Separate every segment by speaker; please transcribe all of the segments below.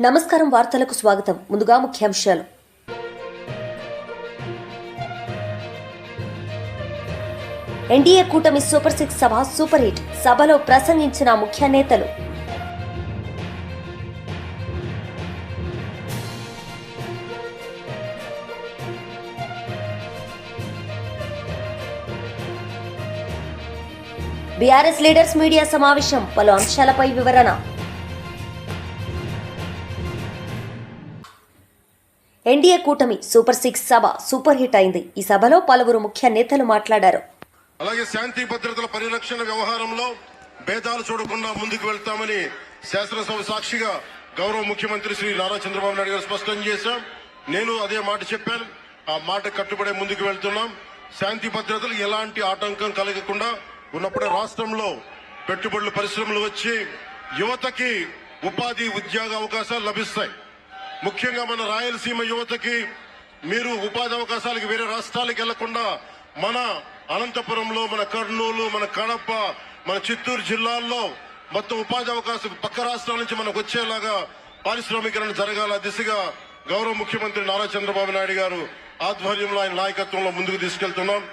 Speaker 1: నమస్కారం వార్తలకు స్వాగతం. ముందుగా ముఖ్యాంశాలు. ఎన్డీఏ కూటమి సూపర్ 6 సభ సూపర్ హిట్. సభలో ప్రసంగించిన ముఖ్య నేతలు. బీఆర్ఎస్ లీడర్స్ మీడియా సమావేశం, పలు అంశాలపై వివరణ. ఎన్డీఏ కూటమి సూపర్ 6 సభ సూపర్ హిట్ అయింది. ఈ సభలో పలువురు ముఖ్య నేతలు మాట్లాడారు.
Speaker 2: అలాగే శాంతి భద్రతల పరిరక్షణ వ్యవహారంలో భేదాలు చూడకుండా ముందుకు వెళ్తామని శాసనసభ సాక్షిగా గౌరవ ముఖ్యమంత్రి శ్రీ నారా చంద్రబాబు నాయుడు గారు స్పష్టం చేశాం. నేను అదే మాట చెప్పాను. ఆ మాట కట్టుబడే ముందుకు వెళ్తున్నాం. శాంతి భద్రతలు ఎలాంటి ఆటంకం కలగకుండా ఉన్నప్పుడే రాష్ట్రంలో పెట్టుబడులు పరిశ్రమలు వచ్చి యువతకి ఉపాధి ఉద్యోగ అవకాశాలు లభిస్తాయి. ముఖ్యంగా మన రాయలసీమ యువతకి మీరు ఉపాధి అవకాశాలకు వేరే రాష్ట్రాలకు వెళ్లకుండా మన అనంతపురంలో, మన కర్నూలు, మన కడప, మన చిత్తూరు జిల్లాల్లో మొత్తం ఉపాధి అవకాశం పక్క రాష్ట్రాల నుంచి మనకు వచ్చేలాగా పారిశ్రామికరణ జరగాల దిశగా గౌరవ ముఖ్యమంత్రి నారా చంద్రబాబు నాయుడు గారు ఆధ్వర్యంలో, ఆయన నాయకత్వంలో ముందుకు తీసుకెళ్తున్నాం.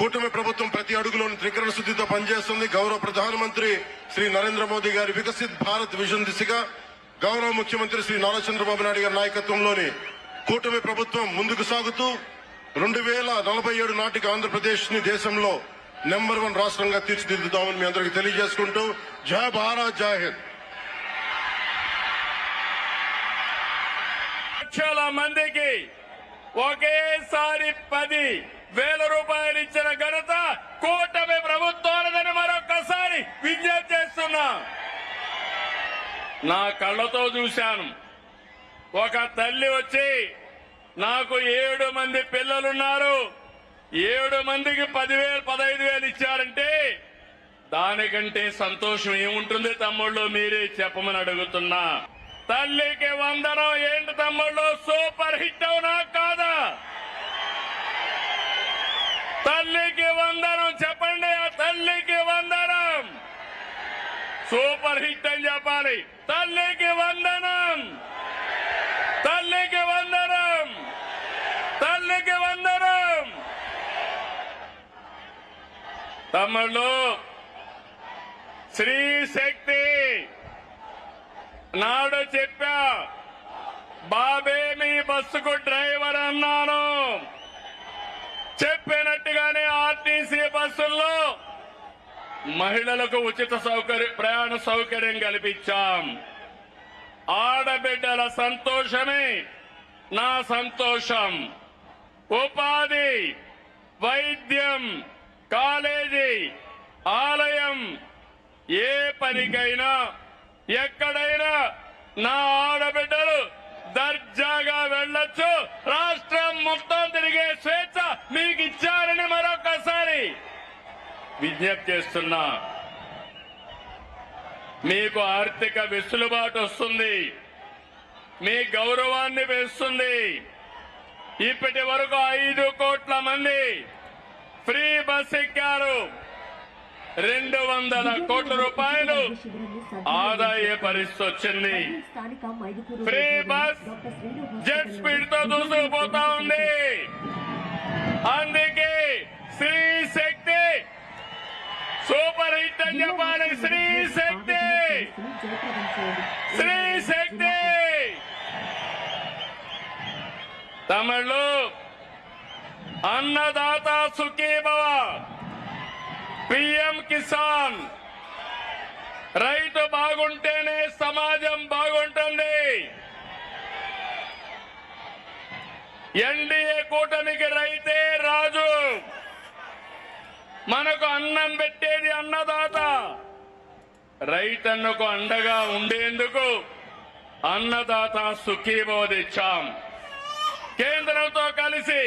Speaker 2: కూటమి ప్రభుత్వం ప్రతి అడుగులోని త్రికరణ శుద్ధితో పనిచేస్తుంది. గౌరవ ప్రధానమంత్రి శ్రీ నరేంద్ర మోదీ గారి వికసిత్ భారత్ విజన్ దిశగా గౌరవ ముఖ్యమంత్రి శ్రీ నారా చంద్రబాబు నాయుడు గారి నాయకత్వంలోని కూటమి ప్రభుత్వం ముందుకు సాగుతూ 2047 నాటికి ఆంధ్రప్రదేశ్ ని దేశంలో నెంబర్ 1 రాష్ట్రంగా తీర్చిదిద్దుతామని మీ అందరికీ తెలియజేసుకుంటూ జై భారత్, జై హింద్.
Speaker 3: లక్షల మందికి ఒకేసారి 10,000 రూపాయలు ఇచ్చిన ఘనత కూటమి ప్రభుత్వాలదని మరొకసారి విజ్ఞప్తి చేస్తున్నా. నా కళ్ళతో చూశాను. ఒక తల్లి వచ్చి నాకు 7 మంది పిల్లలున్నారు, 7 మందికి 10,000, 15,000 ఇచ్చారంటే దానికంటే సంతోషం ఏముంటుంది తమ్ముళ్ళు? మీరే చెప్పమని అడుగుతున్నా. తల్లికి వందనం ఏంటి తమ్ముళ్ళు? సూపర్ హిట్ అవునా కాదా? తల్లికి వందనం చెప్పండి. ఆ తల్లికి వందనం సూపర్ హిట్ అని చెప్పాలి. తల్లికి వందనం, తల్లికి వందనం, తల్లికి వందనం. తమ్ముళ్ళు, స్త్రీ శక్తి నాడు చెప్పా, బాబే మీ బస్సుకు డ్రైవర్ అన్నాను. చెప్పినట్టుగానే ఆర్టీసీ బస్సుల్లో మహిళలకు ఉచిత ప్రయాణ సౌకర్యం కల్పించాం. ఆడబిడ్డల సంతోషమే నా సంతోషం. ఉపాధి, వైద్యం, కాలేజీ, ఆలయం, ఏ పనికైనా ఎక్కడైనా నా ఆడబిడ్డలు దర్జాగా వెళ్లొచ్చు. రాష్ట్రం మొత్తం తిరిగే స్వేచ్ఛ మీకు ఇచ్చారని మరొకసారి విజ్ఞప్తి చేస్తున్నా. మీకు ఆర్థిక వెసులుబాటు వస్తుంది, మీ గౌరవాన్ని పెంచుతుంది. ఇప్పటి వరకు 5 కోట్ల మంది ఫ్రీ బస్ ఎక్కారు. 200 కోట్ల రూపాయలు ఆదాయ పరిస్థితి వచ్చింది. ఫ్రీ బస్ జెట్ స్పీడ్ తో దూసుకుపోతా ఉంది. అందుకే స్త్రీ శక్తి సూపర్ హిట్ అని చెప్పాలి. స్త్రీ శక్తి, స్త్రీ శక్తి. తమిళు అన్నదాత సుఖీభవ, పిఎం కిసాన్. రైతు బాగుంటేనే సమాజం బాగుంటుంది. ఎన్డీఏ కూటమికి రైతే రాజు. మనకు అన్నం పెట్టేది అన్నదాత. రైతన్నకు అండగా ఉండేందుకు అన్నదాత సుఖీభవ తెచ్చాం. కేంద్రంతో కలిసి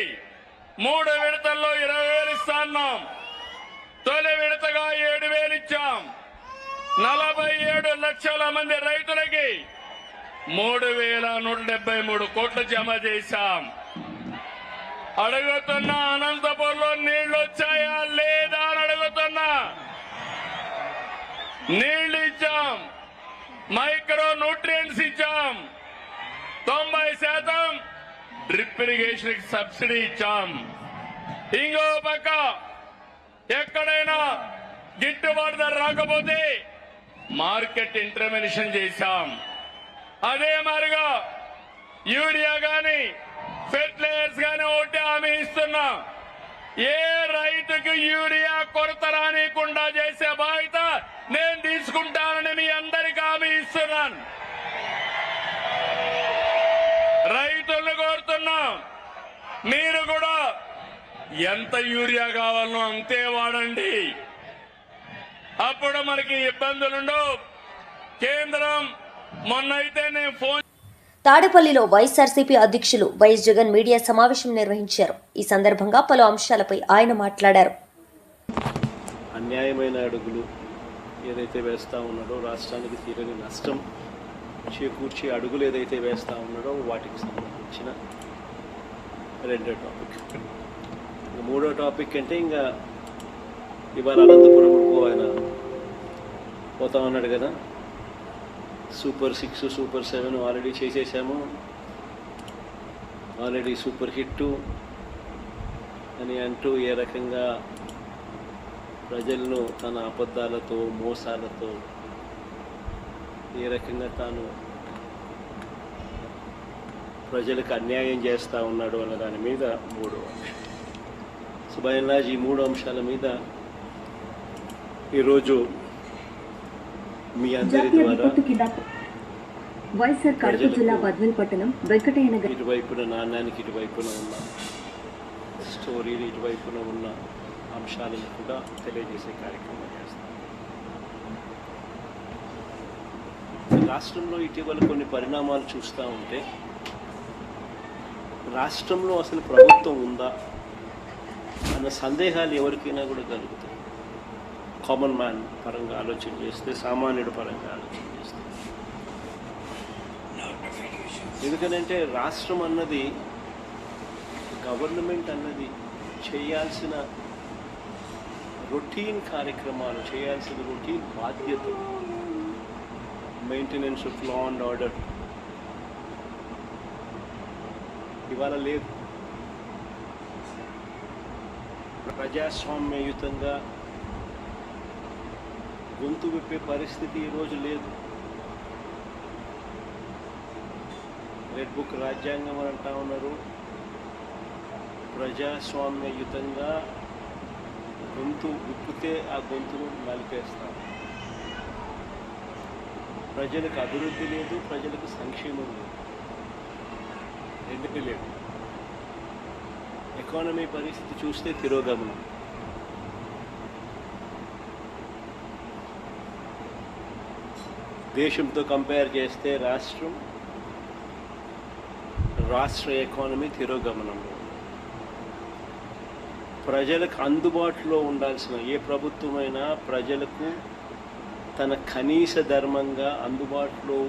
Speaker 3: 3 విడతల్లో 20,000 ఇస్తాన్నాం. తొలి విడతగా 7,000 ఇచ్చాం. 47 లక్షల మంది రైతులకి 3,173 కోట్లు జమ చేశాం. అడుగుతున్నా, అనంతపురంలో నీళ్లు వచ్చాయా లేదా అని అడుగుతున్నా. నీళ్లు ఇచ్చాం, మైక్రో న్యూట్రియంట్స్ ఇచ్చాం. డ్రిప్ ఇరిగేషన్ సబ్సిడీ ఇచ్చాం. ఇంకో పక్క ఎక్కడైనా గిట్టుబాటు ధర రాకపోతే మార్కెట్ ఇంటర్వెన్షన్ చేశాం. అదే మాదిరిగా యూరియా గాని ఫెర్టిలైజర్స్ గాని ఒకటి హామీ ఇస్తున్నా, ఏ రైతుకు యూరియా కొరత రానికుండా చేసే బాధ్యత నేను తీసుకుంటానని మీ అందరికీ హామీ ఇస్తున్నాను. రైతులను కోరుతున్నా, మీరు కూడా ఎంత యూరియా కావాలనో అంతే వాడండి. అప్పుడు మనకి ఇబ్బందులుండవు. కేంద్రం మొన్నైతే నేను ఫోన్
Speaker 1: తాడేపల్లిలో వైఎస్ఆర్సీపీ అధ్యక్షులు వైఎస్ జగన్ మీడియా సమావేశం నిర్వహించారు. ఈ సందర్భంగా పలు అంశాలపై ఆయన మాట్లాడారు.
Speaker 4: అన్యాయమైన అడుగులు ఏదైతే వేస్తూ ఉన్నాడో, రాష్ట్రానికి తీరని నష్టం చేకూర్చే అడుగులు ఏదైతే వేస్తూ ఉన్నాడో వాటికి సంబంధించిన రెండో టాపిక్. మూడో టాపిక్ అంటే ఇంకా ఇవాళ అనంతపురంకు ఆయన పోతా ఉన్నాడు కదా, సూపర్ 6 సూపర్ 7 ఆల్రెడీ చేసేసాము, ఆల్రెడీ సూపర్ హిట్ అని అంటూ ఏ రకంగా ప్రజలను తన అబద్ధాలతో మోసాలతో ఏ రకంగా తాను ప్రజలకు అన్యాయం చేస్తూ ఉన్నాడు అన్న దాని మీద మూడో అంశం. సో బై అండ్ లార్జ్ ఈ మూడు అంశాల మీద ఈరోజు మీ అందరి ద్వారా ఇటువైపున నాణ్యానికి ఇటువైపున ఉన్న స్టోరీలు ఇటువైపున ఉన్న అంశాలను కూడా తెలియజేసే కార్యక్రమం చేస్తాం. రాష్ట్రంలో ఇటీవల కొన్ని పరిణామాలు చూస్తూ ఉంటే రాష్ట్రంలో అసలు ప్రభుత్వం ఉందా అన్న సందేహాలు ఎవరికైనా కూడా కలుగుతాయి. కామన్ మ్యాన్ పరంగా ఆలోచన చేస్తే, సామాన్యుడి పరంగా ఆలోచన చేస్తే. ఎందుకనంటే రాష్ట్రం అన్నది, గవర్నమెంట్ అన్నది చేయాల్సిన రొటీన్ కార్యక్రమాలు, చేయాల్సిన రొటీన్ బాధ్యతలు, maintenance of law and order ఇవాళ లేదు. ప్రజాస్వామ్యయుతంగా గొంతు విప్పే పరిస్థితి ఈరోజు లేదు. రెడ్ బుక్ రాజ్యాంగం అని అంటా ఉన్నారు. ప్రజాస్వామ్యయుతంగా గొంతు విప్పితే ఆ గొంతును నలిపేస్తాం. ప్రజలకు అభివృద్ధి లేదు, ప్రజలకు సంక్షేమం లేదు, రెండుకి లేదు. ఎకానమీ పరిస్థితి చూస్తే తిరోగమనం. దేశంతో కంపేర్ చేస్తే రాష్ట్ర ఎకానమీ తిరోగమనంలో. ప్రజలకు అందుబాటులో ఉండాల్సిన ఏ ప్రభుత్వమైనా ప్రజలకు తన కనీస ధర్మంగా అందుబాటులో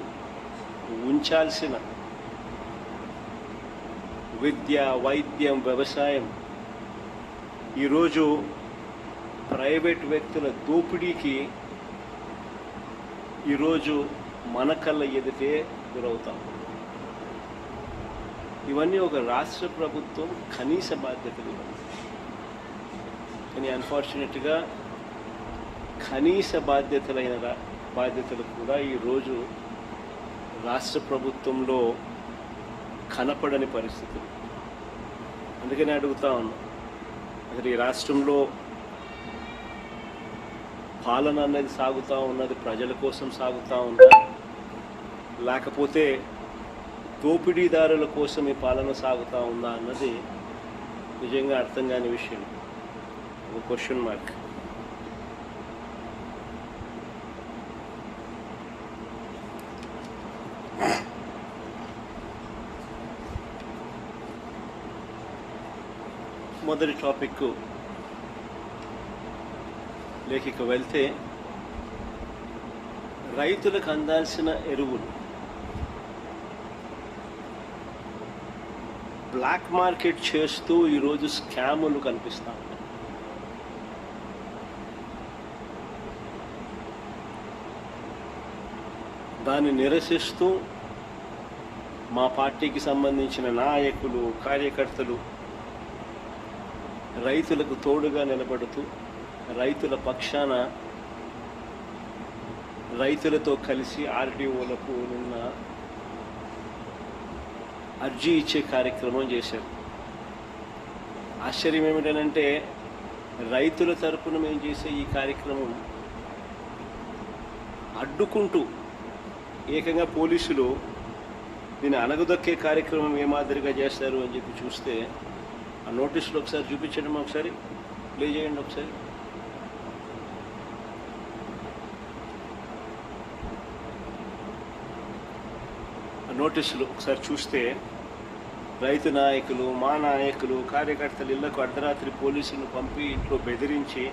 Speaker 4: ఉంచాల్సిన విద్య, వైద్యం, వ్యవసాయం ఈరోజు ప్రైవేట్ వ్యక్తుల దోపిడీకి ఈరోజు మన కళ్ళ ఎదుటే గురవుతాం. ఇవన్నీ ఒక రాష్ట్ర ప్రభుత్వం కనీస బాధ్యతలు. కానీ అన్ఫార్చునేట్గా కనీస బాధ్యతలు కూడా ఈరోజు రాష్ట్ర ప్రభుత్వంలో కనపడని పరిస్థితులు. అందుకని అడుగుతా ఉన్నాం, అసలు ఈ రాష్ట్రంలో పాలన అనేది సాగుతూ ఉన్నది ప్రజల కోసం సాగుతూ ఉందా, లేకపోతే దోపిడీదారుల కోసం ఈ పాలన సాగుతూ ఉందా అన్నది నిజంగా అర్థం కాని విషయం. ఒక క్వశ్చన్ మార్క్. మొదటి టాపిక్ లేఖకు వెళ్తే, రైతులకు అందాల్సిన ఎరువులు బ్లాక్ మార్కెట్ చేస్తూ ఈరోజు స్కాములు కనిపిస్తా ఉన్నాయి. దాన్ని నిరసిస్తూ మా పార్టీకి సంబంధించిన నాయకులు, కార్యకర్తలు రైతులకు తోడుగా నిలబడుతూ రైతుల పక్షాన రైతులతో కలిసి ఆర్డీఓలకు నిన్న అర్జీ ఇచ్చే కార్యక్రమం చేశారు. ఆశ్చర్యం ఏమిటంటే రైతుల తరపున మేము చేసే ఈ కార్యక్రమం అడ్డుకుంటూ ఏకంగా పోలీసులు దీన్ని అణగదొక్కే కార్యక్రమం ఏ మాదిరిగా చేస్తారు అని చెప్పి చూస్తే ఆ నోటీసులు ఒకసారి చూపించండి, ఒకసారి ప్లే చేయండి ఒకసారి. ఆ నోటీసులు ఒకసారి చూస్తే రైతు నాయకులు, మా నాయకులు, కార్యకర్తలు ఇళ్లకు అర్ధరాత్రి పోలీసులను పంపి ఇంట్లో బెదిరించి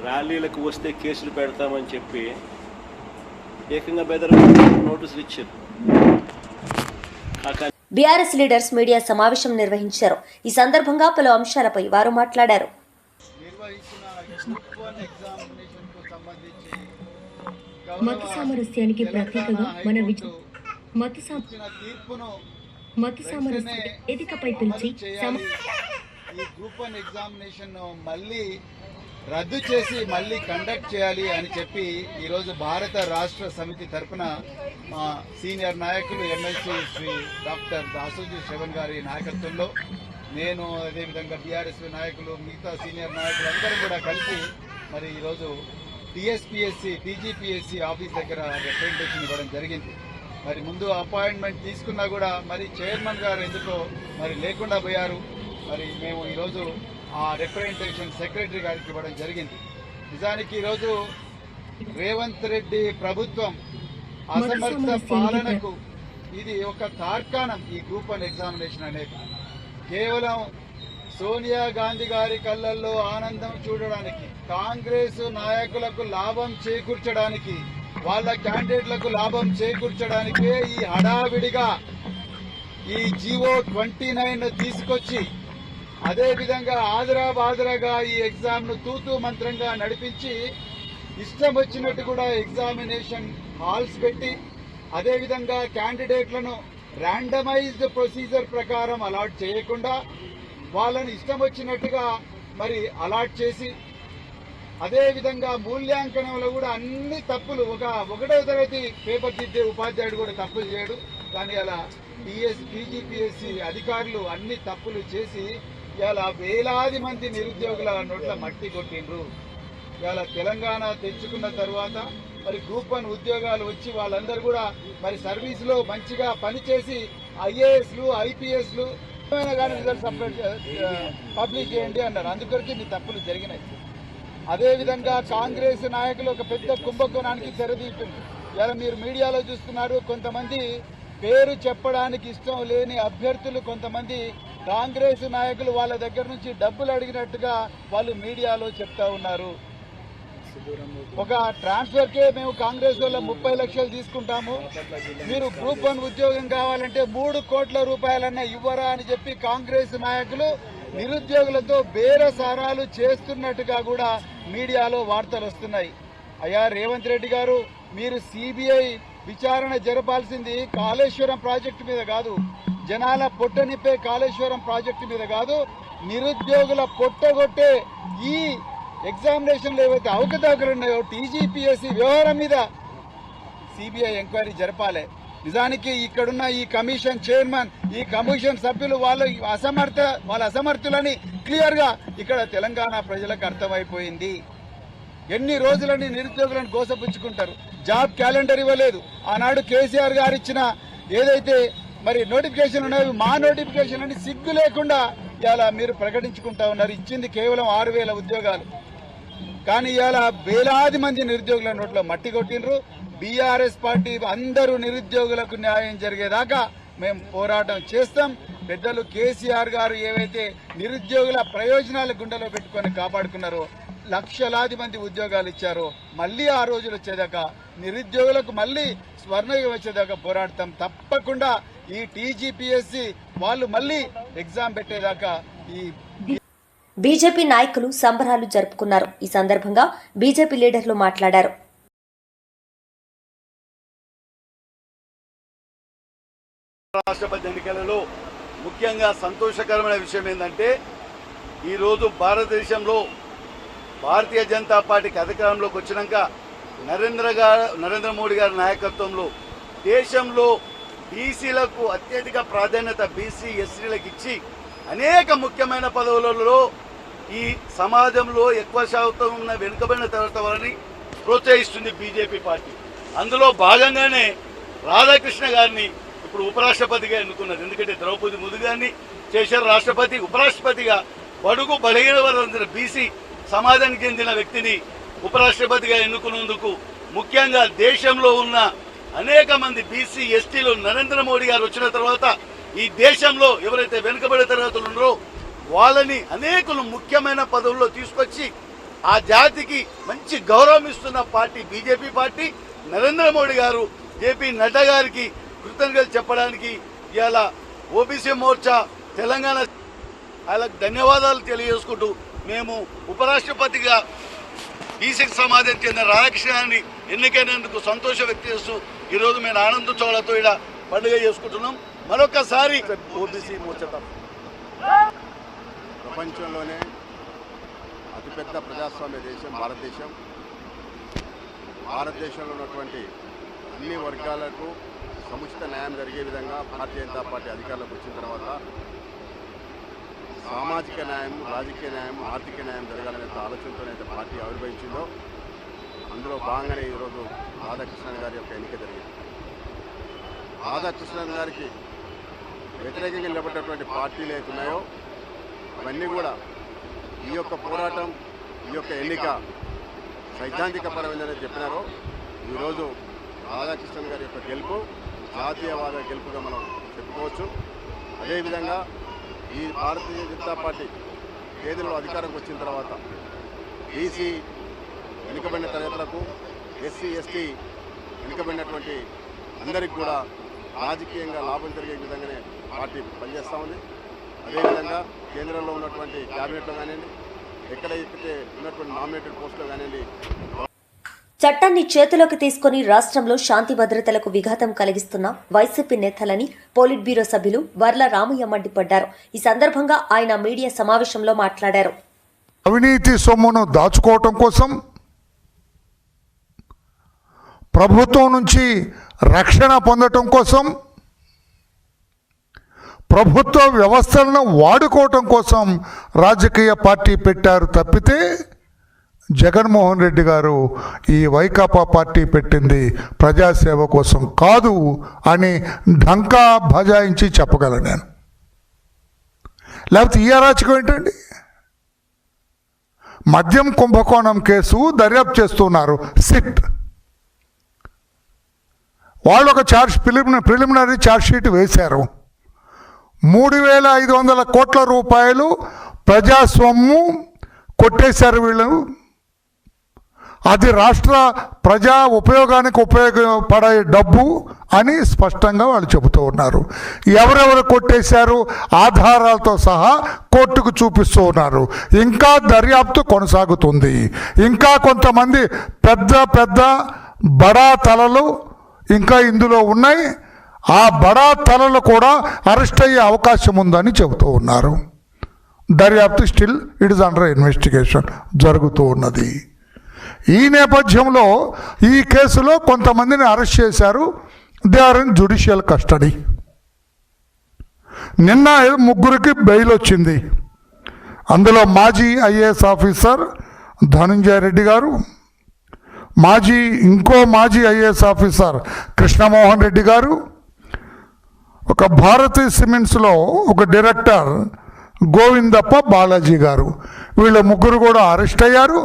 Speaker 4: ర్యాలీలకు వస్తే కేసులు పెడతామని చెప్పి ఏకంగా నోటీసులు ఇచ్చారు.
Speaker 1: బీఆర్ఎస్ లీడర్స్ మీడియా సమావేశం నిర్వహించారు. ఈ సందర్భంగా పలు అంశాలపై వారు మాట్లాడారు.
Speaker 5: మత సామరస్యానికి ప్రతీకగా మన మత సామరస్యాన్ని వేదికపై పిలిచి
Speaker 6: ఈ గ్రూప్ 1 ఎగ్జామినేషన్ మళ్ళీ రద్దు చేసి మళ్ళీ కండక్ట్ చేయాలి అని చెప్పి ఈరోజు భారత రాష్ట్ర సమితి తరఫున మా సీనియర్ నాయకులు ఎమ్మెల్సీ శ్రీ డాక్టర్ దాసోజీ శ్రవణ్ గారి నాయకత్వంలో నేను, అదేవిధంగా బీఆర్ఎస్ నాయకులు, మిగతా సీనియర్ నాయకులు అందరూ కూడా కలిసి మరి ఈరోజు టీఎస్పీఎస్సీ, టీజీపీఎస్సీ ఆఫీస్ దగ్గర రిప్రజెంటేషన్ ఇవ్వడం జరిగింది. మరి ముందు అపాయింట్మెంట్ తీసుకున్నా కూడా మరి చైర్మన్ గారు ఎందుకో మరి లేకుండా పోయారు. మరి మేము ఈరోజు ఆ రిప్రజెంటేషన్ సెక్రటరీ గారికి ఇవ్వడం జరిగింది. నిజానికి ఈరోజు రేవంత్ రెడ్డి ప్రభుత్వం అసమర్థ పాలనకు ఇది ఒక తార్కాణం. ఈ గ్రూప్ 1 ఎగ్జామినేషన్ అనేది కేవలం సోనియా గాంధీ గారి కళ్ళల్లో ఆనందం చూడడానికి, కాంగ్రెస్ నాయకులకు లాభం చేకూర్చడానికి, వాళ్ళ క్యాండిడేట్లకు లాభం చేకూర్చడానికే ఈ హడావిడిగా ఈ జీవో 29 తీసుకొచ్చి అదేవిధంగా ఆదరాబాదరాగా ఈ ఎగ్జామ్ను తూతూ మంత్రంగా నడిపించి ఇష్టం వచ్చినట్టు కూడా ఎగ్జామినేషన్ హాల్స్ పెట్టి అదేవిధంగా క్యాండిడేట్లను ర్యాండమైజ్డ్ ప్రొసీజర్ ప్రకారం అలాట్ చేయకుండా వాళ్ళని ఇష్టం వచ్చినట్టుగా మరి అలాట్ చేసి అదేవిధంగా మూల్యాంకనంలో కూడా అన్ని తప్పులు, ఒకటో తరగతి పేపర్ దిద్దే ఉపాధ్యాయుడు కూడా తప్పులు చేయడు. కానీ అలా టీజీపీఎస్సీ అధికారులు అన్ని తప్పులు చేసి ఇలా వేలాది మంది నిరుద్యోగుల నోట్ల మట్టి కొట్టిండ్రు. ఇలా తెలంగాణ తెచ్చుకున్న తర్వాత మరి గ్రూప్ 1 ఉద్యోగాలు వచ్చి వాళ్ళందరూ కూడా మరి సర్వీసులో మంచిగా పనిచేసి ఐఏఎస్లు, ఐపీఎస్లు కానీ రిజల్ట్ పబ్లిష్ చేయండి అన్నారు. అందుకొరికి మీ తప్పులు జరిగినాయి. అదేవిధంగా కాంగ్రెస్ నాయకులు ఒక పెద్ద కుంభకోణానికి తెరదీపింది. ఇలా మీరు మీడియాలో చూస్తున్నారు, కొంతమంది పేరు చెప్పడానికి ఇష్టం లేని అభ్యర్థులు, కొంతమంది కాంగ్రెస్ నాయకులు వాళ్ళ దగ్గర నుంచి డబ్బులు అడిగినట్టుగా వాళ్ళు మీడియాలో చెప్తా ఉన్నారు. ఒక ట్రాన్స్ఫర్కే మేము కాంగ్రెస్ వల్ల 30 లక్షలు తీసుకుంటాము, మీరు గ్రూప్ 1 ఉద్యోగం కావాలంటే 3 కోట్ల రూపాయలన్నా ఇవ్వరా అని చెప్పి కాంగ్రెస్ నాయకులు నిరుద్యోగులతో బేరసారాలు చేస్తున్నట్టుగా కూడా మీడియాలో వార్తలు వస్తున్నాయి. అయ్యా రేవంత్ రెడ్డి గారు, మీరు సిబిఐ విచారణ జరపాల్సింది కాళేశ్వరం ప్రాజెక్టు మీద కాదు, జనాల పొట్ట నింపే కాళేశ్వరం ప్రాజెక్టు మీద కాదు, నిరుద్యోగుల పొట్టగొట్టే ఈ ఎగ్జామినేషన్లు ఏవైతే అవకతవకలు ఉన్నాయో టీజీపీఎస్సీ వ్యవహారం మీద సిబిఐ ఎంక్వైరీ జరపాలి. నిజానికి ఇక్కడున్న ఈ కమిషన్ చైర్మన్, ఈ కమిషన్ సభ్యులు వాళ్ళ అసమర్థులని క్లియర్ గా ఇక్కడ తెలంగాణ ప్రజలకు అర్థమైపోయింది. ఎన్ని రోజులని నిరుద్యోగులను గోసపుచ్చుకుంటారు. జాబ్ క్యాలెండర్ ఇవ్వలేదు. ఆనాడు కేసీఆర్ గారు ఇచ్చిన ఏదైతే మరి నోటిఫికేషన్ ఉన్నాయో మా నోటిఫికేషన్ అని సిగ్గు లేకుండా ఇలా మీరు ప్రకటించుకుంటా ఉన్నారు. ఇచ్చింది కేవలం 6,000 ఉద్యోగాలు. కానీ ఇలా వేలాది మంది నిరుద్యోగుల నోట్లో మట్టి కొట్టినరు. బీఆర్ఎస్ పార్టీ అందరూ నిరుద్యోగులకు న్యాయం జరిగేదాకా మేము పోరాటం చేస్తాం. పెద్దలు కేసీఆర్ గారు ఏవైతే నిరుద్యోగుల ప్రయోజనాల గుండెలో పెట్టుకొని కాపాడుకున్నారో, లక్షలాది మంది ఉద్యోగాలు ఇచ్చారో, మళ్ళీ ఆ రోజులు వచ్చేదాకా నిరుద్యోగులకు మళ్ళీ స్వర్ణయుగం వచ్చేదాకా పోరాడతాం. తప్పకుండా ఈ టీజీపీఎస్సీ వాళ్ళు మళ్ళీ ఎగ్జామ్ పెట్టేదాకా ఈ
Speaker 1: బీజేపీ నాయకులు సంబరాలు జరుపుకున్నారు. ఈ సందర్భంగా బీజేపీ లీడర్లు మాట్లాడారు.
Speaker 6: రాష్ట్రపతి ఎన్నికలలో ముఖ్యంగా సంతోషకరమైన విషయం ఏంటంటే ఈరోజు భారతదేశంలో భారతీయ జనతా పార్టీకి అధికారంలోకి వచ్చినాక నరేంద్ర మోడీ గారి నాయకత్వంలో దేశంలో బీసీలకు అత్యధిక ప్రాధాన్యత బీసీ ఎస్సీలకు ఇచ్చి అనేక ముఖ్యమైన పదవులలో ఈ సమాజంలో ఎక్కువ శాతం ఉన్న వెనుకబడిన తరగతి వారిని ప్రోత్సహిస్తుంది బీజేపీ పార్టీ. అందులో భాగంగానే రాధాకృష్ణ గారిని ఇప్పుడు ఉపరాష్ట్రపతిగా ఎన్నుకున్నది. ఎందుకంటే ద్రౌపది ముర్ము గారిని చేశారు రాష్ట్రపతి. ఉపరాష్ట్రపతిగా బడుగు బలహీన వర్గాల బీసీ సమాజానికి చెందిన వ్యక్తిని ఉపరాష్ట్రపతిగా ఎన్నుకున్నందుకు ముఖ్యంగా దేశంలో ఉన్న అనేక మంది బీసీ ఎస్టీలు నరేంద్ర మోడీ గారు వచ్చిన తర్వాత ఈ దేశంలో ఎవరైతే వెనుకబడే తరగతులు ఉన్నారో వాళ్ళని అనేకులు ముఖ్యమైన పదవుల్లో తీసుకొచ్చి ఆ జాతికి మంచి గౌరవం ఇస్తున్న party BJP party. Narendra Modi గారు జేపీ నడ్డా గారికి కృతజ్ఞతలు చెప్పడానికి ఇవాళ ఓబీసీ మోర్చా తెలంగాణ వాళ్ళకి ధన్యవాదాలు తెలియజేసుకుంటూ మేము ఉపరాష్ట్రపతిగా బీసీ సమాజం చెందిన రాధాకృష్ణ గారిని ఎన్నికైనందుకు సంతోషం వ్యక్తం చేస్తూ ఈరోజు మేము ఆనంద చోళతో ఇక్కడ పండుగ చేసుకుంటున్నాం. మరొకసారి ఓబీసీ మోర్చా
Speaker 2: ప్రపంచంలోనే అతిపెద్ద ప్రజాస్వామ్య దేశం భారతదేశం. భారతదేశంలో ఉన్నటువంటి అన్ని వర్గాలకు సముచిత న్యాయం జరిగే విధంగా భారతీయ జనతా పార్టీ అధికారంలోకి వచ్చిన తర్వాత సామాజిక న్యాయం, రాజకీయ న్యాయం, ఆర్థిక న్యాయం జరగాలనే ఆలోచనతోనైతే పార్టీ ఆవిర్భవించిందో అందులో భాగంగానే ఈరోజు రాధాకృష్ణన్ గారి యొక్క ఎన్నిక జరిగింది. రాధాకృష్ణన్ గారికి వ్యతిరేకంగా నిలబడ్డటువంటి పార్టీలు అయితే ఉన్నాయో అవన్నీ కూడా ఈ యొక్క పోరాటం, ఈ యొక్క ఎన్నిక సైద్ధాంతిక పరమైనదని చెప్పినారో ఈరోజు రాధాకృష్ణన్ గారి యొక్క గెలుపు జాతీయవాద గెలుపుగా మనం చెప్పుకోవచ్చు. అదేవిధంగా ఈ భారతీయ జనతా పార్టీ కేంద్రంలో అధికారంకి వచ్చిన తర్వాత బీసీ వెనుకబడిన తరగతులకు, ఎస్సీ ఎస్టీ వెనుకబడినటువంటి అందరికి కూడా రాజకీయంగా లాభం జరిగే విధంగానే పార్టీ పనిచేస్తూ ఉంది. అదేవిధంగా కేంద్రంలో ఉన్నటువంటి క్యాబినెట్లో కానివ్వండి, ఎక్కడైతే ఉన్నటువంటి నామినేటెడ్ పోస్టులో కానివ్వండి,
Speaker 1: చట్టాన్ని చేతిలోకి తీసుకుని రాష్ట్రంలో శాంతి భద్రతలకు విఘాతం కలిగిస్తున్న వైసీపీ నేతలని పోలిట్ బ్యూరో సభ్యులు వర్ల రామయ్య మండిపడ్డారు. ఈ సందర్భంగా ఆయన మీడియా సమావేశంలో మాట్లాడారు.
Speaker 7: అవినీతి సొమ్మును దాచుకోవటం కోసం, ప్రభుత్వం నుంచి రక్షణ పొందటం కోసం, ప్రభుత్వ వ్యవస్థలను వాడుకోవటం కోసం రాజకీయ పార్టీ పెట్టారు తప్పితే జగన్మోహన్ రెడ్డి గారు ఈ వైకాపా పార్టీ పెట్టింది ప్రజాసేవ కోసం కాదు అని ఢంకా బజాయించి చెప్పగలను నేను. లేకపోతే ఈ అరాచకం ఏంటండి? మద్యం కుంభకోణం కేసు దర్యాప్తు చేస్తున్నారు సిట్. వాళ్ళు ఒక ప్రిలిమినరీ ఛార్జ్షీట్ వేశారు. 3,500 కోట్ల రూపాయలు ప్రజాస్వామ్యం కొట్టేశారు వీళ్ళు. అది రాష్ట్ర ప్రజా ఉపయోగానికి ఉపయోగపడే డబ్బు అని స్పష్టంగా వాళ్ళు చెబుతూ ఉన్నారు. ఎవరెవరు కొట్టేశారు ఆధారాలతో సహా కోర్టుకు చూపిస్తూ ఉన్నారు. ఇంకా దర్యాప్తు కొనసాగుతుంది. ఇంకా కొంతమంది పెద్ద పెద్ద బడా తలలు ఇంకా ఇందులో ఉన్నాయి. ఆ బడా తలలు కూడా అరెస్ట్ అయ్యే అవకాశం ఉందని చెబుతూ ఉన్నారు. దర్యాప్తు still it is under investigation జరుగుతూ ఉన్నది. ఈ నేపథ్యంలో ఈ కేసులో కొంతమందిని అరెస్ట్ చేశారు. They are in judicial custody. నిన్న 3 బెయిల్ వచ్చింది. అందులో మాజీ ఐఏఎస్ ఆఫీసర్ ధనుంజయ రెడ్డి గారు, ఇంకో మాజీ ఐఏఎస్ ఆఫీసర్ కృష్ణమోహన్ రెడ్డి గారు, ఒక భారతీ సిమెంట్స్లో ఒక డైరెక్టర్ గోవిందప్ప బాలాజీ గారు, వీళ్ళు 3 కూడా అరెస్ట్ అయ్యారు.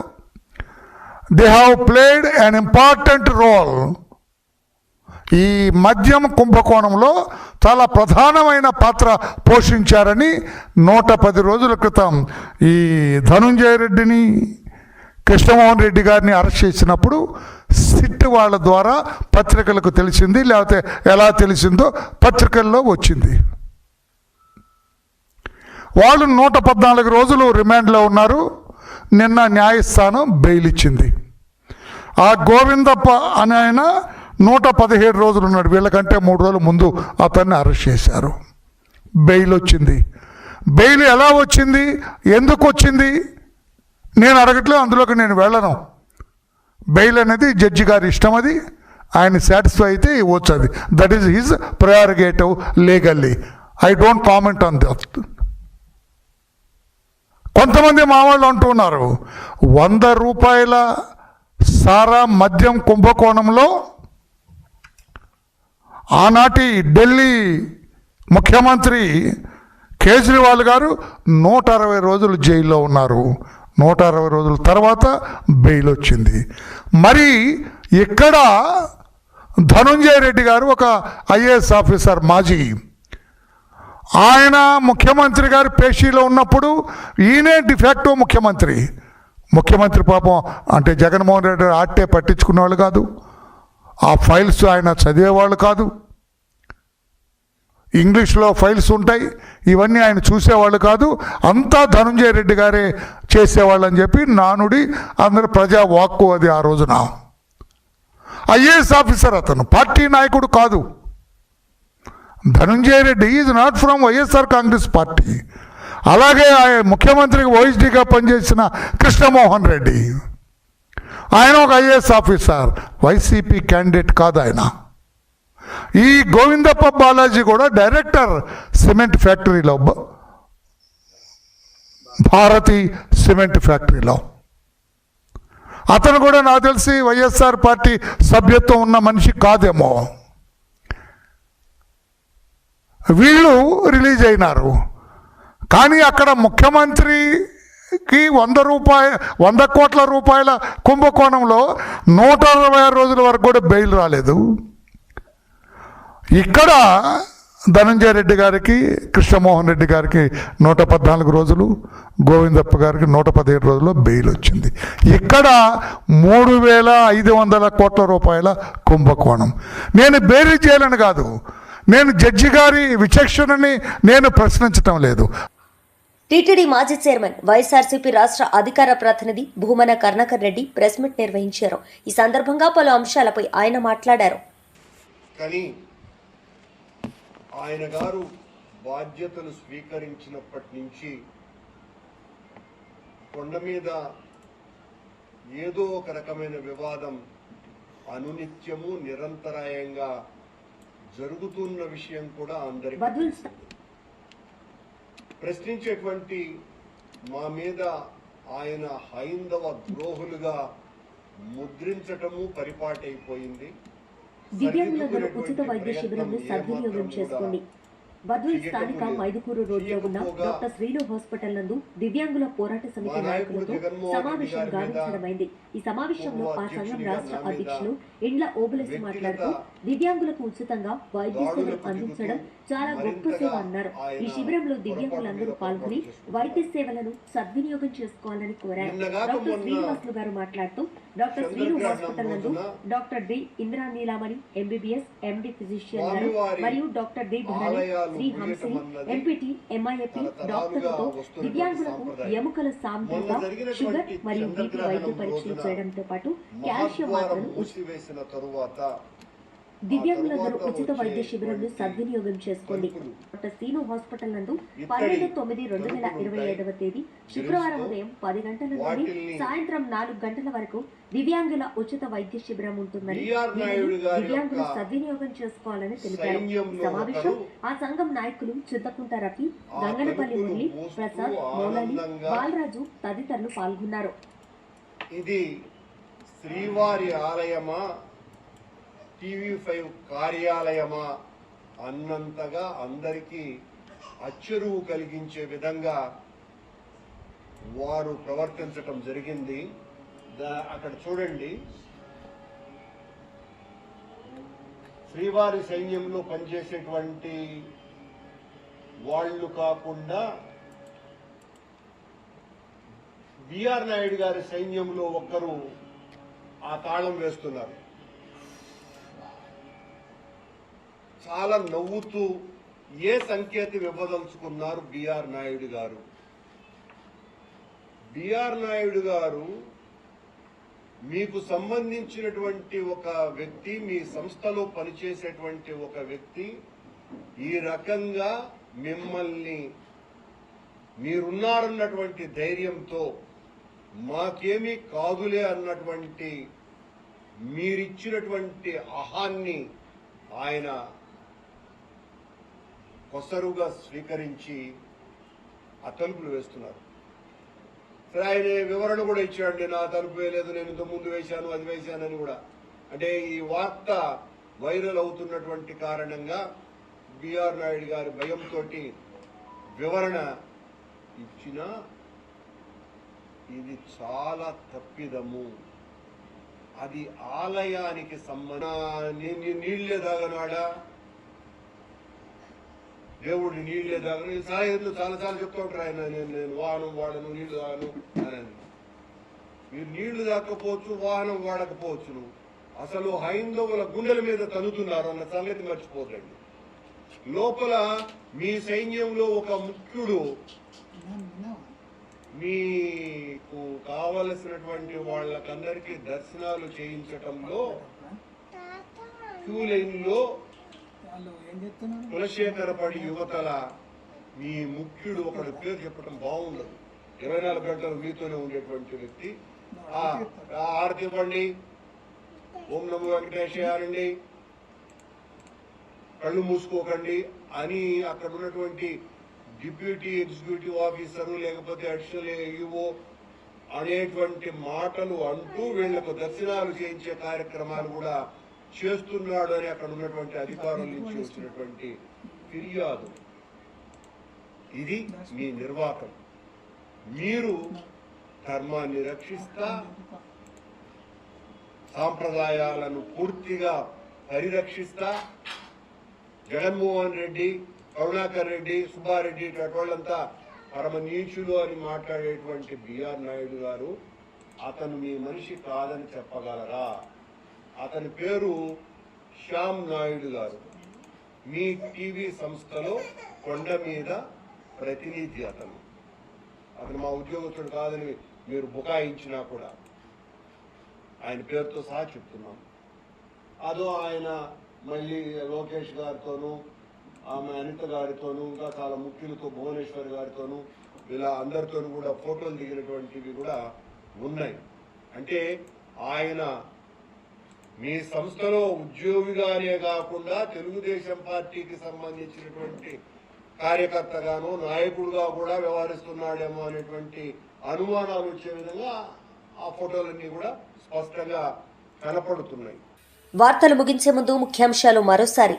Speaker 7: They have played an important role. ఈ మద్యం కుంభకోణంలో చాలా ప్రధానమైన పాత్ర పోషించారని 110 రోజుల క్రితం ఈ ధనుంజయ రెడ్డిని, కృష్ణమోహన్ రెడ్డి గారిని అరెస్ట్ చేసినప్పుడు సిట్ వాళ్ళ ద్వారా పత్రికలకు తెలిసింది. లేకపోతే ఎలా తెలిసిందో పత్రికల్లో వచ్చింది. వాళ్ళు 114 రోజులు రిమాండ్లో ఉన్నారు. నిన్న న్యాయస్థానం బెయిల్ ఇచ్చింది. ఆ గోవిందప్ప అని ఆయన 117 రోజులు ఉన్నాడు. వీళ్ళకంటే 3 రోజుల ముందు అతన్ని అరెస్ట్ చేశారు. బెయిల్ వచ్చింది. బెయిల్ ఎలా వచ్చింది, ఎందుకు వచ్చింది నేను అడగట్లేదు, అందులోకి నేను వెళ్ళను. బెయిల్ అనేది జడ్జి గారి ఇష్టం, అది ఆయన సాటిస్ఫై అయితే ఇవ్వచ్చు. అది that is his prerogative legally. I don't comment on that. కొంతమంది మా వాళ్ళు అంటున్నారు 100 రూపాయల సారా మద్యం కుంభకోణంలో ఆనాటి ఢిల్లీ ముఖ్యమంత్రి కేజ్రీవాల్ గారు 160 రోజులు జైల్లో ఉన్నారు. 160 రోజుల తర్వాత బెయిల్ వచ్చింది. మరి ఇక్కడ ధనుంజయ రెడ్డి గారు ఒక ఐఏఎస్ ఆఫీసర్, మాజీ, ఆయన ముఖ్యమంత్రి గారు పేషీలో ఉన్నప్పుడు ఈయనే డిఫాక్టో ముఖ్యమంత్రి పాపం అంటే జగన్మోహన్ రెడ్డి ఆట్టే పట్టించుకునేవాళ్ళు కాదు, ఆ ఫైల్స్ ఆయన చదివేవాళ్ళు కాదు, ఇంగ్లీష్లో ఫైల్స్ ఉంటాయి, ఇవన్నీ ఆయన చూసేవాళ్ళు కాదు, అంతా ధనుంజయ రెడ్డి గారే చేసేవాళ్ళు అని చెప్పి నానుడి, అందరు ప్రజా వాక్కు అది. ఆ రోజున ఐఏఎస్ ఆఫీసర్, అతను పార్టీ నాయకుడు కాదు. Dhananjaya Reddy is not from YSR Congress party. అలాగే ముఖ్యమంత్రికి ఓఎస్డీగా పనిచేసిన కృష్ణమోహన్ రెడ్డి, ఆయన ఒక ఐఏఎస్ ఆఫీసర్, వైసీపీ క్యాండిడేట్ కాదు ఆయన. ఈ గోవిందప్ప బాలాజీ కూడా డైరెక్టర్ సిమెంట్ ఫ్యాక్టరీలో, భారతి సిమెంట్ ఫ్యాక్టరీలో. అతను కూడా నాకు తెలిసి వైఎస్ఆర్ పార్టీ సభ్యత్వం ఉన్న మనిషి కాదేమో. వీళ్ళు రిలీజ్ అయినారు. కానీ అక్కడ ముఖ్యమంత్రికి 100 కోట్ల రూపాయల కుంభకోణంలో 166 రోజుల వరకు కూడా బెయిల్ రాలేదు. ఇక్కడ ధనంజయ రెడ్డి గారికి, కృష్ణమోహన్ రెడ్డి గారికి 114 రోజులు, గోవిందప్ప గారికి 117 రోజుల్లో బెయిల్ వచ్చింది. ఇక్కడ 3,500 కోట్ల రూపాయల కుంభకోణం. నేను బెయిల్ చేయాలని కాదు, నేను జడ్జి గారి విచక్షణని నేను ప్రశ్నించటం లేదు.
Speaker 1: టీటీడీ మాజీ చైర్మన్, వైఎస్ఆర్సీపీ రాష్ట్ర అధికార ప్రతినిధి భూమన కరుణాకర్ రెడ్డి ప్రెస్ మీట్ నిర్వహించారు. ఈ సందర్భంగా పలు అంశాలపై ఆయన మాట్లాడారు.
Speaker 8: కానీ ఆయన గారు బాధ్యతలు స్వీకరించినప్పటి నుంచి కొండ మీద ఏదో ఒక రకమైన వివాదం అనునిత్యము నిరంతరాయంగా జరుగుతున్న విషయం కూడా అందరికీ ప్రశ్నించేటువంటి మా మీద ఆయన హైందవ ద్రోహులుగా ముద్రించటము పరిపాటైపోయింది.
Speaker 5: దివ్యాంగులందరూ ఉచిత వైద్య శిబిరంను సద్వినియోగం చేసుకోండి. బద్వేల్ స్థానిక మైదుకూరు రోడ్లో ఉన్న డాక్టర్ శ్రీను హాస్పిటల్ నందు దివ్యాంగుల పోరాట సమితి నాయకులతో సమావేశం గావించడమైంది. ఈ సమావేశంలో ఆ సంఘం రాష్ట్ర అధ్యక్షులు ఇండ్ల ఓబులసి మాట్లాడుతూ దివ్యాంగులకు ఉచితంగా వైద్య సేవలు అందించడం చాలా గొప్ప సేవ అన్నారు. ఈ శిబిరంలో దివ్యాంగులందరూ పాల్గొని వైద్య సేవలను సద్వినియోగం చేసుకోవాలని కోరారు. డాక్టర్ శ్రీనివాసులు గారు మాట్లాడుతూ డాక్టర్ శ్రీను హాస్పిటల్ నందు doctor D Indira Neelamani MBBS MD physician garu మరియు doctor D Dharani, Shri Hamsini, MPT, MIAP డాక్టర్లతో దివ్యాంగులకు ఎముకల సాంద్రత, షుగర్ మరియు బీపీ వైద్య పరీక్షలు చేయడంతో పాటు కాల్షియం మాత్రలు దివ్యాంగులందరూ ఉచిత వైద్య శిబిరంను సద్వినియోగం చేసుకోండి. డాక్టర్ శ్రీను హాస్పిటల్ నందు 12/9/2025 తేదీ శుక్రవారం ఉదయం 10 గంటల నుండి సాయంత్రం 4 గంటల వరకు దివ్యాంగుల ఉచిత వైద్య శిబిరం ఉంటుందని, దివ్యాంగులు సద్వినియోగం చేసుకోవాలని తెలిపారు. సమావేశం ఆ సంఘం నాయకులు చింతకుంట రఫీ, గంగనపల్లి మురళి, ప్రసాద్, మౌలాలి, బాలరాజు తదితరులు పాల్గొన్నారు.
Speaker 8: ఇది శ్రీవారి ఆలయమా, TV5 కార్యాలయమా అన్నంతగా అందరికీ అచ్చెరువు కలిగించే విధంగా వారు ప్రవర్తించటం జరిగింది. అక్కడ చూడండి, శ్రీవారి సైన్యంలో పనిచేసేటువంటి వాళ్ళు కాకుండా బిఆర్ నాయుడు గారి సైన్యంలో ఒక్కరు ఆ తాళం వేస్తున్నారు. చాలా నవ్వుతూ ఏ సంకేతం ఇవ్వదలుచుకున్నారు బిఆర్ నాయుడు గారు? బిఆర్ నాయుడు గారు మీకు సంబంధించినటువంటి ఒక వ్యక్తి, మీ సంస్థలో పనిచేసేటువంటి ఒక వ్యక్తి ఈ రకంగా మిమ్మల్ని మీరున్నారన్నటువంటి ధైర్యంతో మాకేమీ కాదులే అన్నటువంటి మీరిచ్చినటువంటి ఆహాన్ని ఆయన కొసరుగా స్వీకరించి ఆ తలుపులు వేస్తున్నారు. సరే, ఆయన వివరణ కూడా ఇచ్చాడు, నేను ఆ తలుపు వేయలేదు, నేను ఇంత ముందు వేశాను, అది వేశానని కూడా. అంటే ఈ వార్త వైరల్ అవుతున్నటువంటి కారణంగా బిఆర్ నాయుడు గారి భయంతో వివరణ ఇచ్చిన ఇది చాలా తప్పిదము. అది ఆలయానికి నీళ్లే తాగనాడా, దేవుడిని నీళ్లే తాగను. సాయంత్రం చాలాసార్లు చెప్తూ ఉంటారు ఆయన, నేను వాహనం వాడను, నీళ్లు తాగను అని. మీరు నీళ్లు తాకపోవచ్చు, వాహనం వాడకపోవచ్చును, అసలు హైందవుల గుండెల మీద తన్నుతున్నారు అన్న సంగతి మర్చిపోకండి. లోపల మీ సైన్యంలో ఒక ముఖ్యుడు మీకు కావలసినటువంటి వాళ్ళకందరికీ దర్శనాలు చేయించటంలో క్యూ లైన్ లో కులశేఖరపడి యువతల మీ ముఖ్యుడు ఒకటి పేరు చెప్పడం బాగుండదు. 24 గంటలు మీతోనే ఉండేటువంటి వ్యక్తి. ఆరతి ఇవ్వండి, ఓం నమో వెంకటేశ్వరండి, కళ్ళు మూసుకోకండి అని అక్కడ ఉన్నటువంటి డిప్యూటీ ఎగ్జిక్యూటివ్ ఆఫీసరు లేకపోతే అడిషనల్ ఈఓ అనేటువంటి మాటలు అంటూ వీళ్లకు దర్శనాలు చేయించే కార్యక్రమాలు కూడా చేస్తున్నాడు అని అక్కడ ఉన్నటువంటి అధికారుల నుంచి వచ్చినటువంటి ఫిర్యాదు. ఇది మీ నిర్వాకం. మీరు ధర్మాన్ని రక్షిస్తా, సాంప్రదాయాలను పూర్తిగా పరిరక్షిస్తా, జగన్మోహన్ రెడ్డి, కరుణాకర్ రెడ్డి, సుబ్బారెడ్డి వాళ్ళంతా పరమ నీచులు అని మాట్లాడేటువంటి బిఆర్ నాయుడు గారు అతను మీ మనిషి కాదని చెప్పగలరా? అతని పేరు శ్యామ్ నాయుడు గారు. మీ టీవీ సంస్థలో కొండ మీద ప్రతినిధి. అతను మా ఉద్యోగస్తుడు కాదని మీరు బుకాయించినా కూడా ఆయన పేరుతో సహా చెప్తున్నాం. అదో ఆయన మళ్ళీ లోకేష్ గారితోనూ, ఆమె అనిత గారితోనూ, ఇంకా చాలా ముఖ్యులతో, భువనేశ్వర్ గారితోనూ, ఇలా అందరితోనూ కూడా ఫోటోలు దిగినటువంటివి కూడా ఉన్నాయి. అంటే ఆయన మీ సంస్థలో ఉద్యోగిగానే కాకుండా తెలుగుదేశం పార్టీకి సంబంధించినటువంటి కార్యకర్తగాను, నాయకుడుగా కూడా వ్యవహరిస్తున్నాడేమో అనేటువంటి అనుమానాలు వచ్చే విధంగా ఆ ఫోటోలన్నీ కూడా స్పష్టంగా కనపడుతున్నాయి.
Speaker 1: వార్తలు ముగించే ముందు ముఖ్యాంశాలు మరోసారి.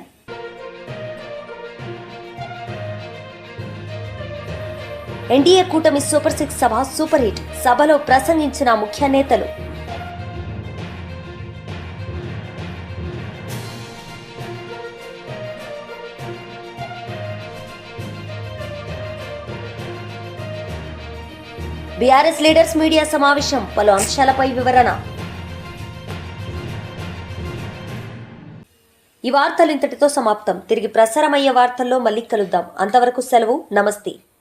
Speaker 1: ఎన్డీఏ కూటమి సూపర్ 6 సభ సూపర్ హిట్. సభలో ప్రసంగించిన ముఖ్య నేతలు. బీఆర్ఎస్ లీడర్స్ మీడియా సమావేశం, పలు అంశాలపై వివరణ. ఈ వార్తలు ఇంతటితో సమాప్తం. తిరిగి ప్రసారమయ్యే వార్తల్లో మళ్ళీ కలుద్దాం. అంతవరకు సెలవు. నమస్తే.